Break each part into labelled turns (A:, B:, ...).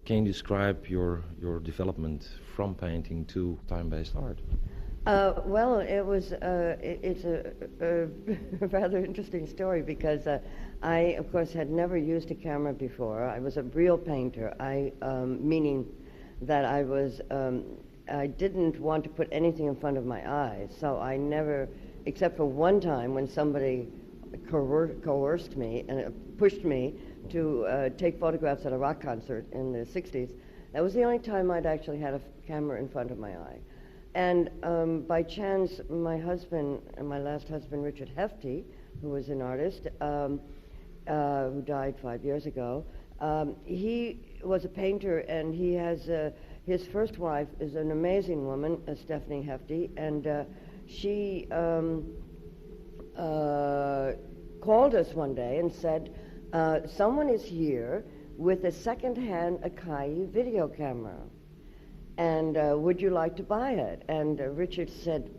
A: Can you describe your development from painting to time-based art?
B: Well, it's a rather interesting story because I, of course, had never used a camera before. I was a real painter, meaning that I didn't want to put anything in front of my eyes, so I never, except for one time when somebody coerced me and pushed me to take photographs at a rock concert in the 60s. That was the only time I'd actually had a camera in front of my eye. And by chance, my husband, my last husband, Richard Hefty, who was an artist, who died 5 years ago, he was a painter, and he has, his first wife is an amazing woman, Stephanie Hefty, and she called us one day and said, someone is here with a second-hand Akai video camera, and would you like to buy it? And Richard said,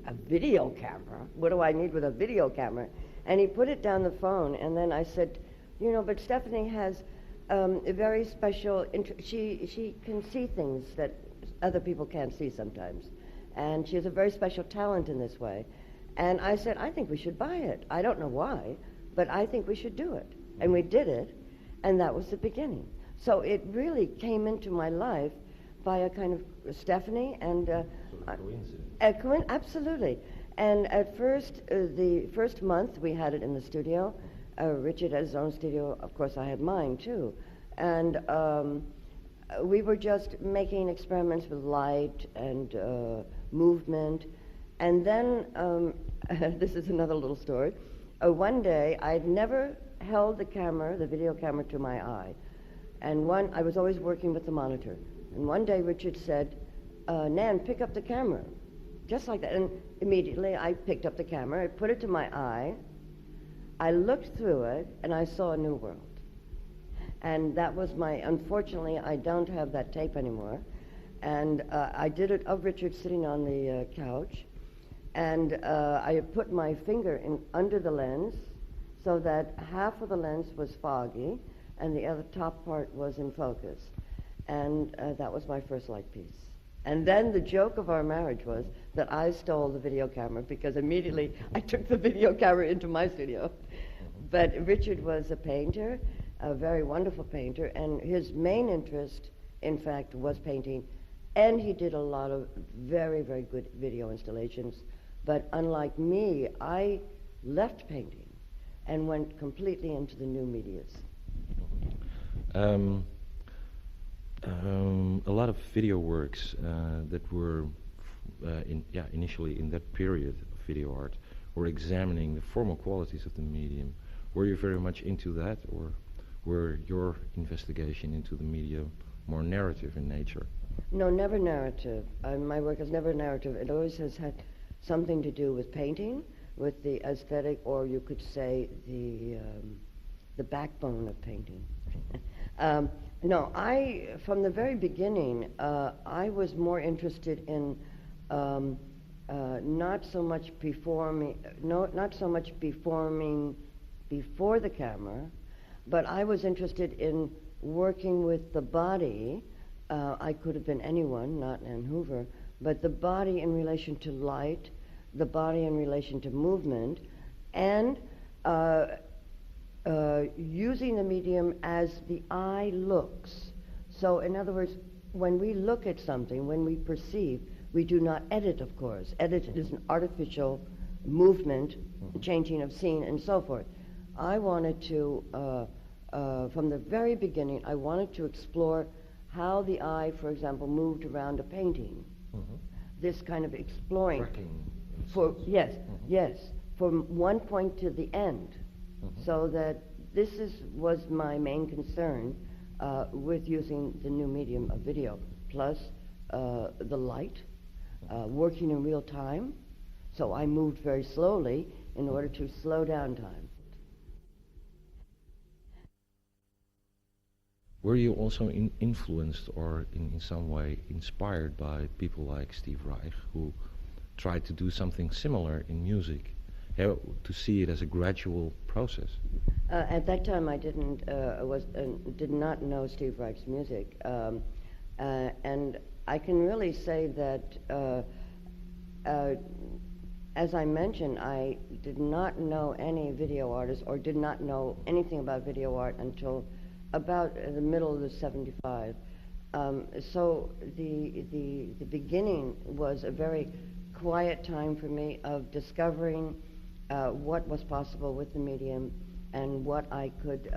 B: a video camera? What do I need with a video camera? And he put it down the phone, and then I said, you know, but Stephanie has a very special, she can see things that other people can't see sometimes, and she has a very special talent in this way. And I said, I think we should buy it. I don't know why, but I think we should do it. And we did it, and that was the beginning. So it really came into my life by a kind of Stephanie and
A: coincidence.
B: Absolutely. And at first, the first month we had it in the studio. Richard had his own studio. Of course, I had mine too. And we were just making experiments with light and movement. And then, this is another little story. One day, I'd never held the camera, the video camera, to my eye. And I was always working with the monitor. And one day Richard said, Nan, pick up the camera. Just like that. And immediately I picked up the camera, I put it to my eye, I looked through it, and I saw a new world. And that was unfortunately, I don't have that tape anymore. And I did it of Richard sitting on the couch. And I put my finger under the lens so that half of the lens was foggy and the other top part was in focus. And that was my first light piece. And then the joke of our marriage was that I stole the video camera because immediately I took the video camera into my studio. But Richard was a painter, a very wonderful painter, and his main interest, in fact, was painting. And he did a lot of very, very good video installations. But unlike me, I left painting and went completely into the new medias.
A: A lot of video works that were initially in that period of video art were examining the formal qualities of the medium. Were you very much into that, or were your investigation into the medium more narrative in nature?
B: No, never narrative. My work is never narrative. It always has had something to do with painting, with the aesthetic, or you could say the backbone of painting. No, from the very beginning, I was more interested in not so much performing before the camera, but I was interested in working with the body. I could have been anyone, not Nan Hoover, but the body in relation to light, the body in relation to movement, and using the medium as the eye looks. So in other words, when we look at something, when we perceive, we do not edit, of course. Edit is an artificial movement, changing of scene, and so forth. I wanted to, from the very beginning, I wanted to explore how the eye, for example, moved around a painting. This kind of exploring. Yes, from one point to the end. So that this was my main concern with using the new medium of video, plus the light, working in real time. So I moved very slowly in order to slow down time.
A: Were you also influenced or in some way inspired by people like Steve Reich, who tried to do something similar in music to see it as a gradual process?
B: At that time, I did not know Steve Reich's music, and I can really say that, as I mentioned, I did not know any video artists or did not know anything about video art until about the middle of the '75. So the beginning was a very quiet time for me of discovering what was possible with the medium and what I could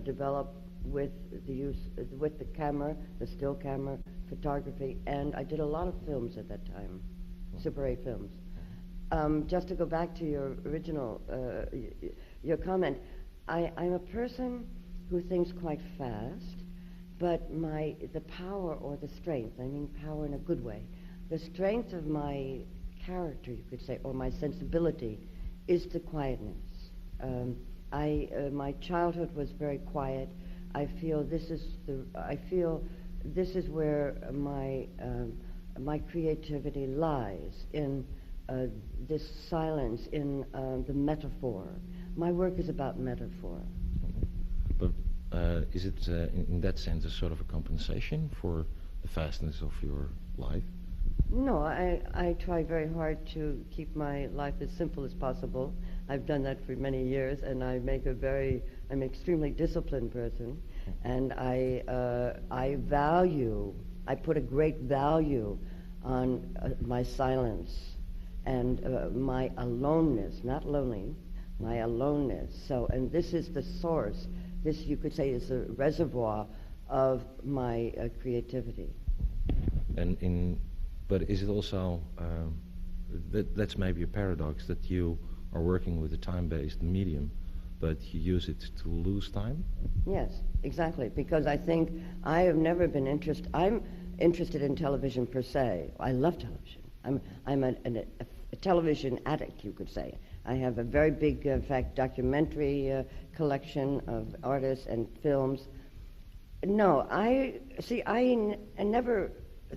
B: develop with the camera, the still camera, photography, and I did a lot of films at that time, Super 8 films. Just to go back to your original, your comment, I'm a person who thinks quite fast, but the power or the strength, I mean power in a good way, the strength of my character, you could say, or my sensibility, is the quietness. My childhood was very quiet. I feel this is where my creativity lies, in this silence, in the metaphor. My work is about metaphor.
A: But is it, in that sense, a sort of a compensation for the fastness of your life?
B: No, I try very hard to keep my life as simple as possible. I've done that for many years, and I'm an extremely disciplined person, and I put a great value on my silence and my aloneness, not lonely, my aloneness. So, and this is the source. This, you could say, is the reservoir of my creativity.
A: But is it also, that's maybe a paradox, that you are working with a time-based medium, but you use it to lose time?
B: Yes, exactly, because I think I have never been I'm interested in television per se. I love television. I'm a television addict, you could say. I have a very big, in fact, documentary collection of artists and films. No, I never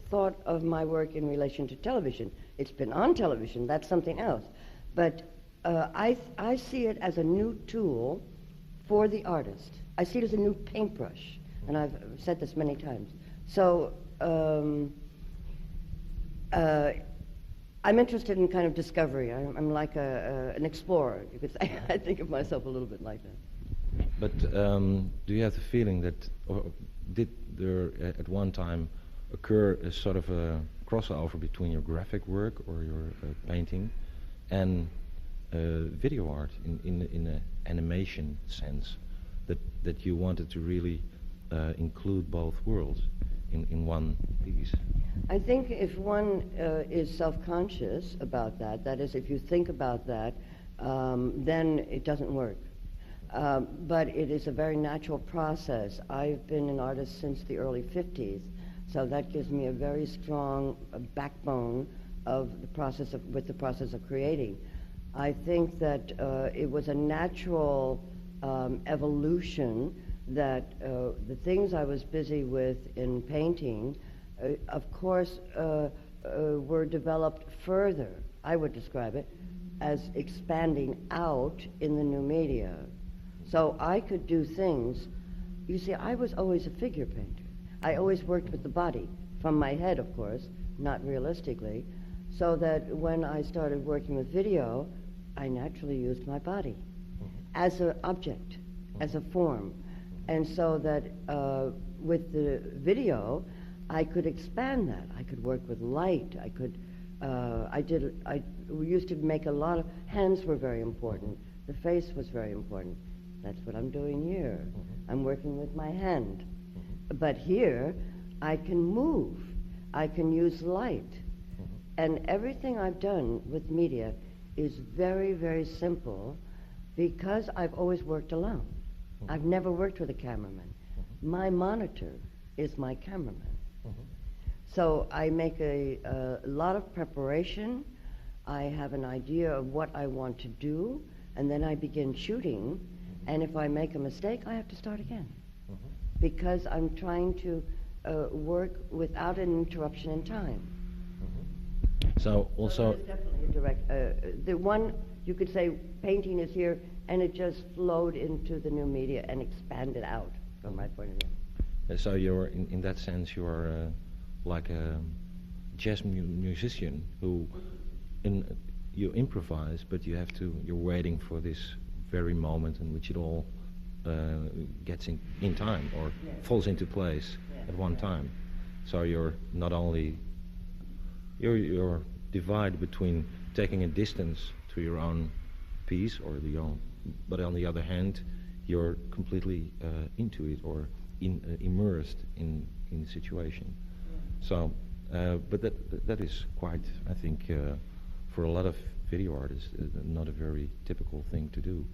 B: thought of my work in relation to television. It's been on television, that's something else. But I see it as a new tool for the artist. I see it as a new paintbrush, and I've said this many times. So I'm interested in kind of discovery. I'm like an explorer, you could say. I think of myself a little bit like that.
A: But do you have the feeling that, or did there at one time occur a sort of a crossover between your graphic work or your painting and video art in an animation sense, that you wanted to really include both worlds in one piece?
B: I think if one is self-conscious about that, that is, if you think about that, then it doesn't work. But it is a very natural process. I've been an artist since the early 50s, so that gives me a very strong backbone of the process of creating. I think that it was a natural evolution that the things I was busy with in painting, of course, were developed further. I would describe it as expanding out in the new media. So I could do things. You see, I was always a figure painter. I always worked with the body, from my head, of course, not realistically, so that when I started working with video, I naturally used my body as an object, as a form. And so that with the video, I could expand that. I could work with light. We used to make a lot of, hands were very important. The face was very important. That's what I'm doing here. I'm working with my hand. But here, I can move. I can use light. And everything I've done with media is very, very simple because I've always worked alone. I've never worked with a cameraman. My monitor is my cameraman. So I make a lot of preparation. I have an idea of what I want to do, and then I begin shooting. And if I make a mistake, I have to start again. Because I'm trying to work without an interruption in time.
A: So also,
B: There's definitely a direct, the one, you could say painting is here, and it just flowed into the new media and expanded out, from my point of view.
A: so you're, in that sense, you're like a jazz musician who, you improvise, but you have to, you're waiting for this very moment in which it all gets in time, or falls into place at one time. So you're not only, you're divided between taking a distance to your own piece or the own, but on the other hand, you're completely into it, or immersed in the situation. So, but that is quite, I think, for a lot of video artists, not a very typical thing to do.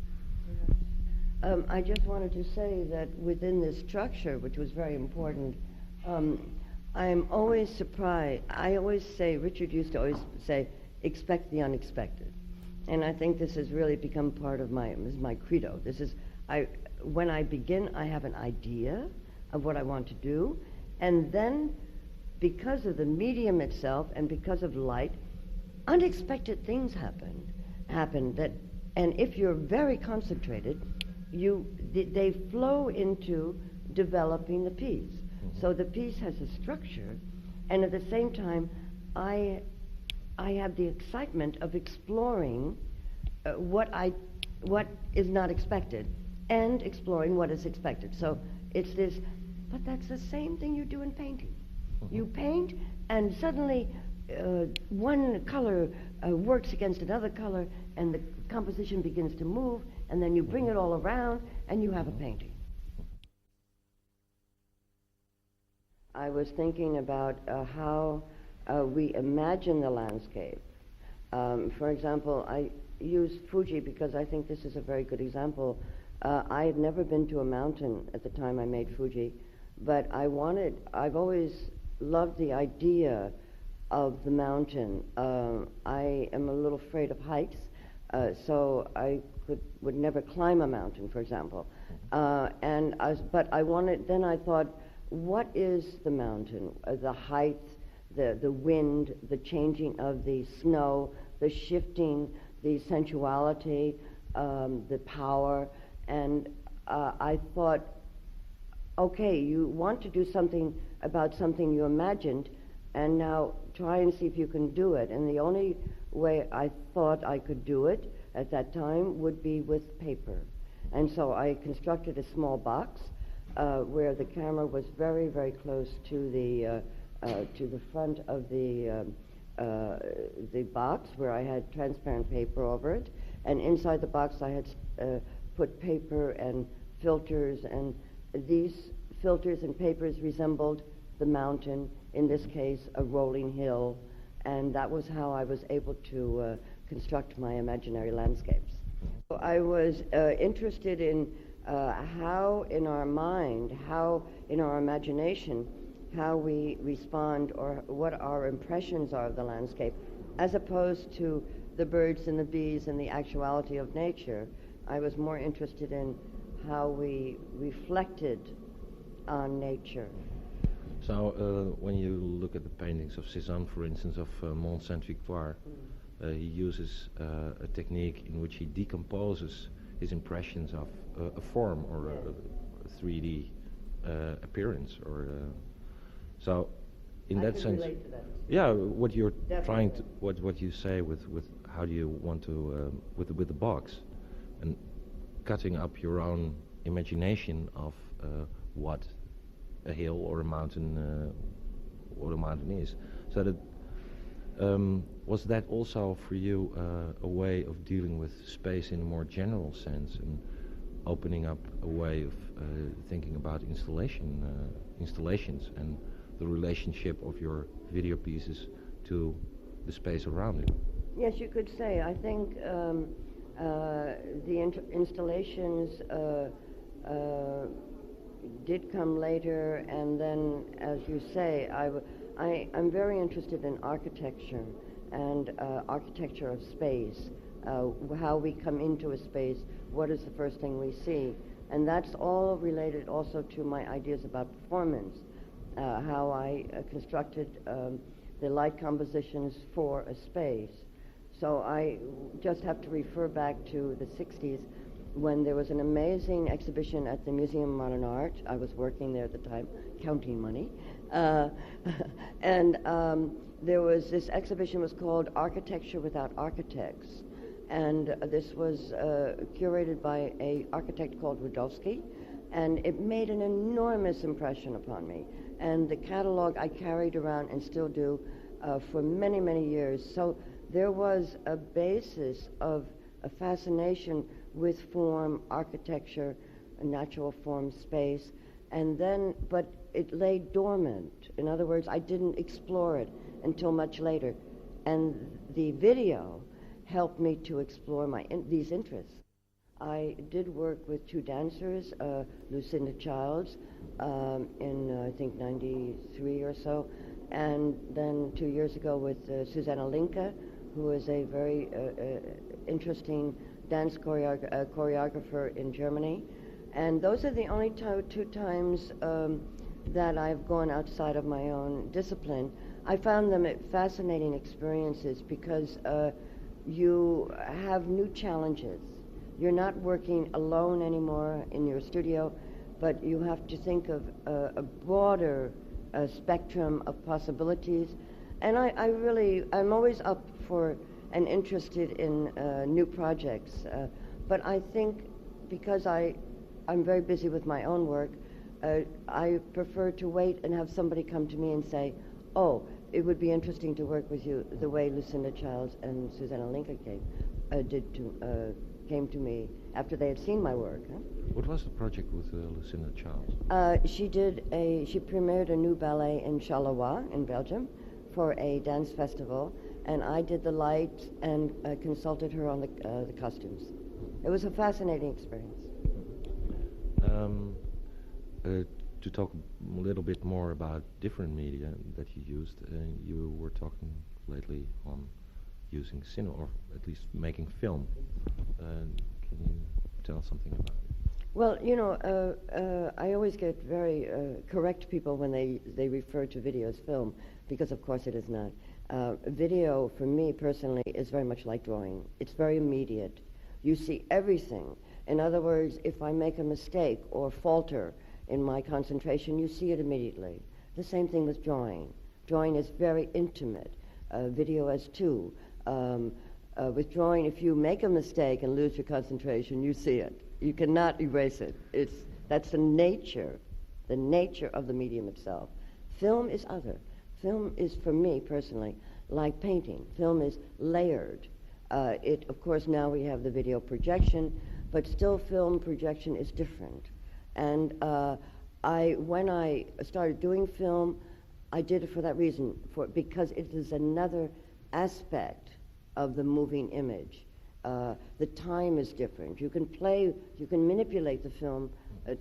B: I just wanted to say that within this structure, which was very important, I'm always surprised. I always say, Richard used to always say, expect the unexpected. And I think this has really become part of my credo. When I begin, I have an idea of what I want to do, and then because of the medium itself and because of light, unexpected things happen that, and if you're very concentrated, they flow into developing the piece. So the piece has a structure, and at the same time, I have the excitement of exploring what is not expected, and exploring what is expected. So it's this, but that's the same thing you do in painting. You paint, and suddenly one color works against another color, and the composition begins to move, and then you bring it all around, and you have a painting. I was thinking about how we imagine the landscape. For example, I use Fuji because I think this is a very good example. I had never been to a mountain at the time I made Fuji, but I've always loved the idea of the mountain. I am a little afraid of heights, so I would never climb a mountain, for example. But I wanted, then I thought, what is the mountain? The height, the wind, the changing of the snow, the shifting, the sensuality, the power. And I thought, okay, you want to do something about something you imagined, and now try and see if you can do it. And the only way I thought I could do it at that time would be with paper. And so I constructed a small box where the camera was very, very close to the front of the box, where I had transparent paper over it, and inside the box I had put paper and filters, and these filters and papers resembled the mountain, in this case a rolling hill, and that was how I was able to construct my imaginary landscapes. So I was interested in how in our mind, how in our imagination, how we respond, or what our impressions are of the landscape, as opposed to the birds and the bees and the actuality of nature. I was more interested in how we reflected on nature.
A: So when you look at the paintings of Cézanne, for instance, of Mont Sainte-Victoire, he uses a technique in which he decomposes his impressions of a form or a 3D appearance, or so in that sense.
B: Relate to that.
A: Yeah, what you're
B: Definitely.
A: trying to, what you say with how do you want to with the box, and cutting up your own imagination of what a hill or a mountain is. So that was that also for you a way of dealing with space in a more general sense, and opening up a way of thinking about installations and the relationship of your video pieces to the space around it?
B: Yes, you could say. I think the installations did come later, and then, as you say, I'm very interested in architecture and architecture of space, how we come into a space, what is the first thing we see. And that's all related also to my ideas about performance, how I constructed the light compositions for a space. So I just have to refer back to the 60s when there was an amazing exhibition at the Museum of Modern Art. I was working there at the time, counting money. And there was this exhibition was called Architecture Without Architects. And this was curated by an architect called Rudowski. And it made an enormous impression upon me. And the catalog I carried around and still do for many, many years. So there was a basis of a fascination with form, architecture, a natural form space, and then, but it lay dormant. In other words, I didn't explore it until much later. And the video helped me to explore these interests. I did work with two dancers, Lucinda Childs, in I think 93 or so, and then 2 years ago with Susanna Linke, who is a very interesting dance choreographer in Germany. And those are the only two times that I've gone outside of my own discipline. I found them fascinating experiences because you have new challenges. You're not working alone anymore in your studio, but you have to think of a broader spectrum of possibilities. And I'm always up for and interested in new projects. But I think because I'm very busy with my own work, I prefer to wait and have somebody come to me and say, oh, it would be interesting to work with you the way Lucinda Childs and Susanna Linke came to me after they had seen my work. Huh?
A: What was the project with Lucinda Childs?
B: She premiered a new ballet in Charleroi in Belgium for a dance festival, and I did the lights and consulted her on the costumes. It was a fascinating experience.
A: To talk a little bit more about different media that you used, you were talking lately on using cinema, or at least making film. Can you tell us something about it?
B: Well, you know, I always get very correct people when they refer to video as film, because of course it is not. Video, for me personally, is very much like drawing. It's very immediate. You see everything. In other words, if I make a mistake or falter in my concentration, you see it immediately. The same thing with drawing. Drawing is very intimate. Video as too. With drawing, if you make a mistake and lose your concentration, you see it. You cannot erase it. That's the nature of the medium itself. Film is other. Film is, for me personally, like painting. Film is layered. Of course, now we have the video projection, but still film projection is different. And when I started doing film, I did it for that reason, because it is another aspect of the moving image. The time is different. You can manipulate the film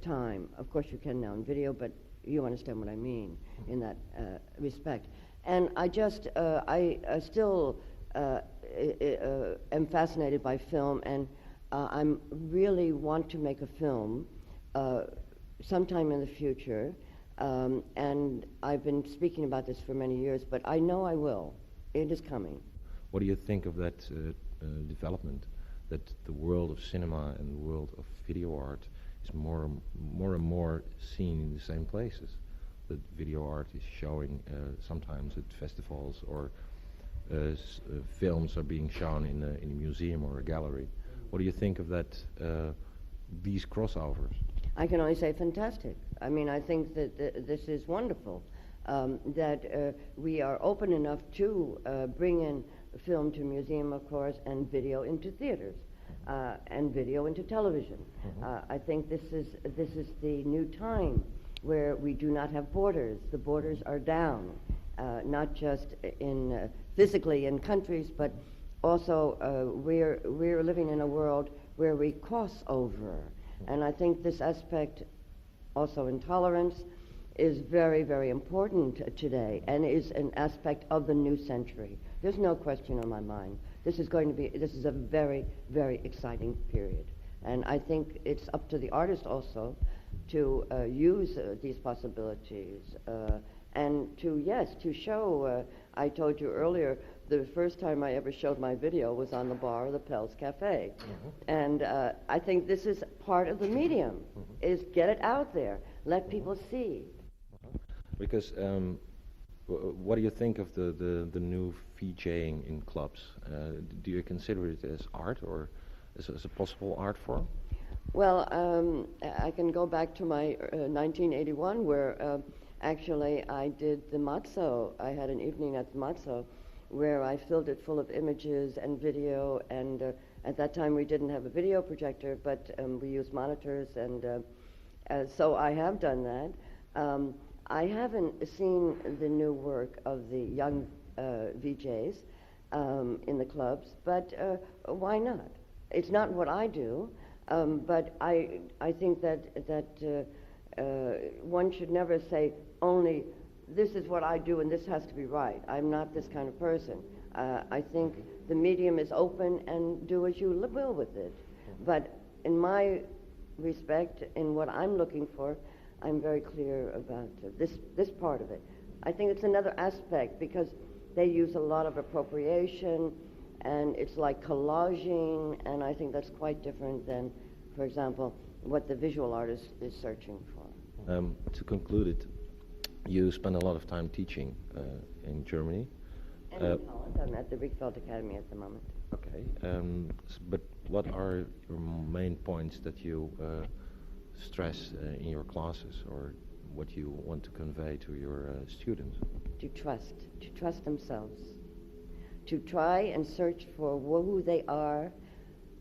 B: time. Of course you can now in video, but you understand what I mean in that respect. And I still am fascinated by film, and I really want to make a film sometime in the future, and I've been speaking about this for many years, but I know I will. It is coming.
A: What do you think of that development, that the world of cinema and the world of video art is more and more seen in the same places? That video art is showing sometimes at festivals, or films are being shown in a museum or a gallery. What do you think of that? These crossovers?
B: I can only say fantastic. I mean, I think that this is wonderful. That we are open enough to bring in film to museum, of course, and video into theaters, and video into television. I think this is the new time where we do not have borders. The borders are down, not just physically in countries, but also we're living in a world where we cross over. And I think this aspect, also intolerance, is very, very important today, and is an aspect of the new century. There's no question on my mind. This is a very, very exciting period. And I think it's up to the artist also to use these possibilities And to show, I told you earlier, the first time I ever showed my video was on the bar of the Pels Cafe. And I think this is part of the medium, is get it out there, let people see.
A: Because what do you think of the new VJing in clubs? Do you consider it as art or as a possible art form?
B: Well, I can go back to my 1981 where actually I did the Matzo. I had an evening at the Matzo where I filled it full of images and video, and at that time we didn't have a video projector, but we used monitors, and so I have done that. I haven't seen the new work of the young VJs in the clubs, but why not? It's not what I do, but I think that one should never say only this is what I do and this has to be right. I'm not this kind of person. I think the medium is open and do as you will with it. But in my respect, in what I'm looking for, I'm very clear about this part of it. I think it's another aspect because they use a lot of appropriation and it's like collaging, and I think that's quite different than, for example, what the visual artist is searching for.
A: To conclude it, you spend a lot of time teaching in Germany.
B: And in Holland. I'm at the Riekveld Academy at the moment.
A: Okay, but what are your main points that you stress in your classes, or what you want to convey to your students?
B: To trust themselves, to try and search for who they are,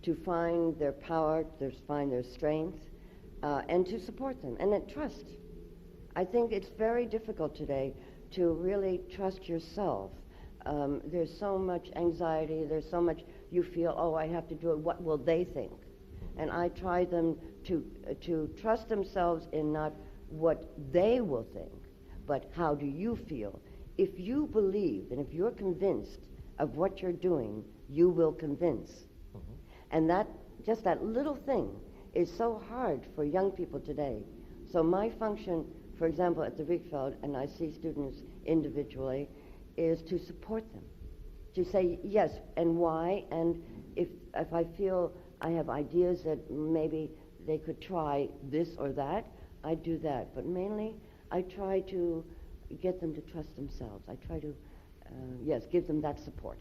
B: to find their power, to find their strength, and to support them, and then trust. I think it's very difficult today to really trust yourself. There's so much anxiety, there's so much you feel, oh, I have to do it, what will they think? And I try them to trust themselves in not what they will think, but how do you feel? If you believe and if you're convinced of what you're doing, you will convince. And just that little thing is so hard for young people today. So my function, for example, at the Riekveld, and I see students individually, is to support them, to say yes and why, and if I feel I have ideas that maybe they could try this or that, I do that. But mainly, I try to get them to trust themselves. I try to, give them that support.